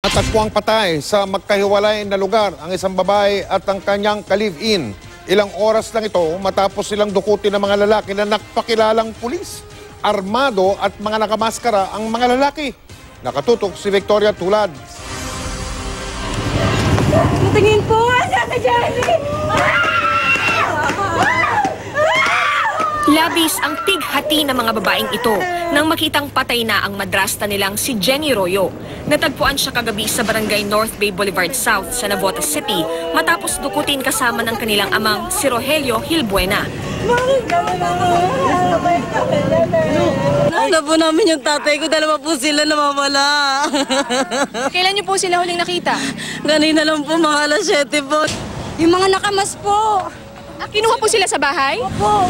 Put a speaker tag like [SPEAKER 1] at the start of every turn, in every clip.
[SPEAKER 1] Natagpuang patay sa magkahiwalay na lugar ang isang babae at ang kanyang ka-live-in. Ilang oras lang ito matapos silang dukutin ng mga lalaki na nagpakilalang pulis. Armado at mga nakamaskara ang mga lalaki. Nakatutok si Victoria Tulad.
[SPEAKER 2] Tingin po! Sa Johnny!
[SPEAKER 3] Labis ang tighati ng mga babaeng ito nang makitang patay na ang madrasta nilang si Jenny Royo. Natagpuan siya kagabi sa barangay North Bay Boulevard South sa Navotas City matapos dukutin kasama ng kanilang amang si Rogelio Hilbuena.
[SPEAKER 2] Nakita po namin yung tatay ko, dalawa po sila namawala.
[SPEAKER 3] Kailan niyo po sila huling nakita?
[SPEAKER 2] Ganina lang po, mga alas 7 po. Yung mga nakamas po.
[SPEAKER 3] Kinuha po sila sa bahay?
[SPEAKER 2] Opo.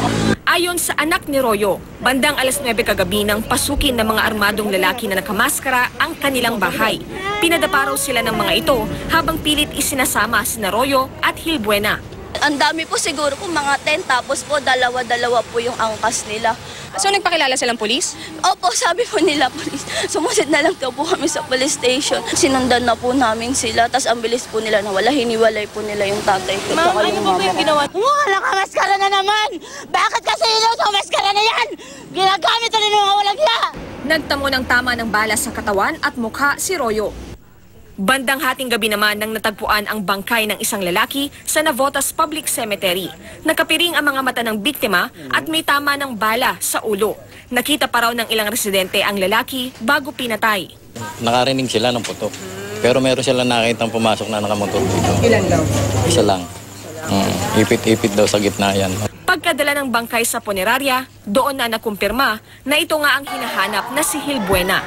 [SPEAKER 3] Ayon sa anak ni Royo, bandang alas 9 kagabi nang pasukin ng mga armadong lalaki na nakamaskara ang kanilang bahay. Pinadapa raw sila ng mga ito habang pilit isinasama sina Royo at Hilbuena.
[SPEAKER 4] Ang dami po siguro po, mga 10, tapos po dalawa-dalawa po yung angkas nila.
[SPEAKER 3] So nagpakilala silang pulis?
[SPEAKER 4] Opo, sabi po nila police. Sumusit na lang daw po kami sa police station. Sinundan na po namin sila, tas ang bilis po nila nawala. Hiniwalay po nila yung tatay ko.
[SPEAKER 3] Ma'am, ano po ba yung ginawa?
[SPEAKER 2] Nakamaskara na naman! Bakit kasi yung maskara na yan? Ginagamit na rin mga walang ya!
[SPEAKER 3] Nagtamo ng tama ng bala sa katawan at mukha si Royo. Bandang hating gabi naman nang natagpuan ang bangkay ng isang lalaki sa Navotas Public Cemetery. Nakapiring ang mga mata ng biktima at may tama ng bala sa ulo. Nakita pa raw ng ilang residente ang lalaki bago pinatay.
[SPEAKER 5] Nakarinig sila ng putok. Pero meron sila nakitang pumasok na nakamotor dito.
[SPEAKER 3] Ilan daw?
[SPEAKER 5] Isa lang. Ipit-ipit daw sa gitna yan.
[SPEAKER 3] Pagkadala ng bangkay sa punerarya, doon na nakumpirma na ito nga ang hinahanap na si Hilbuena.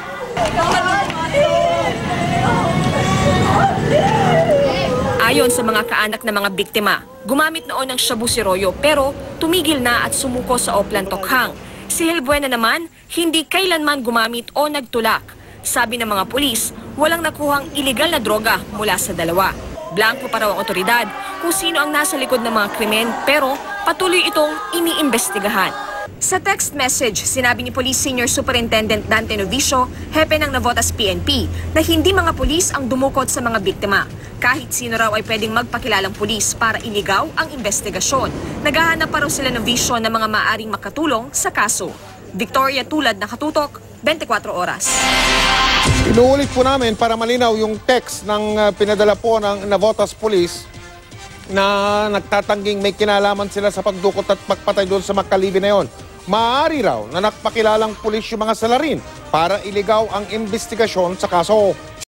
[SPEAKER 3] Ayon sa mga kaanak ng mga biktima, gumamit noon ng shabu si Royo pero tumigil na at sumuko sa Oplan Tokhang. Si Hilbuena naman, hindi kailanman gumamit o nagtulak. Sabi ng mga pulis, walang nakuhang iligal na droga mula sa dalawa. Blanco pa raw ang otoridad kung sino ang nasa likod ng mga krimen pero patuloy itong iniimbestigahan. Sa text message, sinabi ni Police Senior Superintendent Dante Novicio, hepe ng Navotas PNP, na hindi mga pulis ang dumukot sa mga biktima. Kahit sino raw ay pwedeng magpakilalang pulis para iligaw ang investigasyon. Naghahanap pa raw sila Novicio ng mga maaaring makatulong sa kaso. Victoria Tulad, Nakatutok, 24 Oras.
[SPEAKER 1] Inuulit po namin para malinaw yung text ng pinadala po ng Navotas Police na nagtatangging may kinalaman sila sa pagdukot at pagpatay doon sa magkalibi na yon. Maaari raw na nagpakilalang pulis yung mga salarin para iligaw ang investigasyon sa kaso.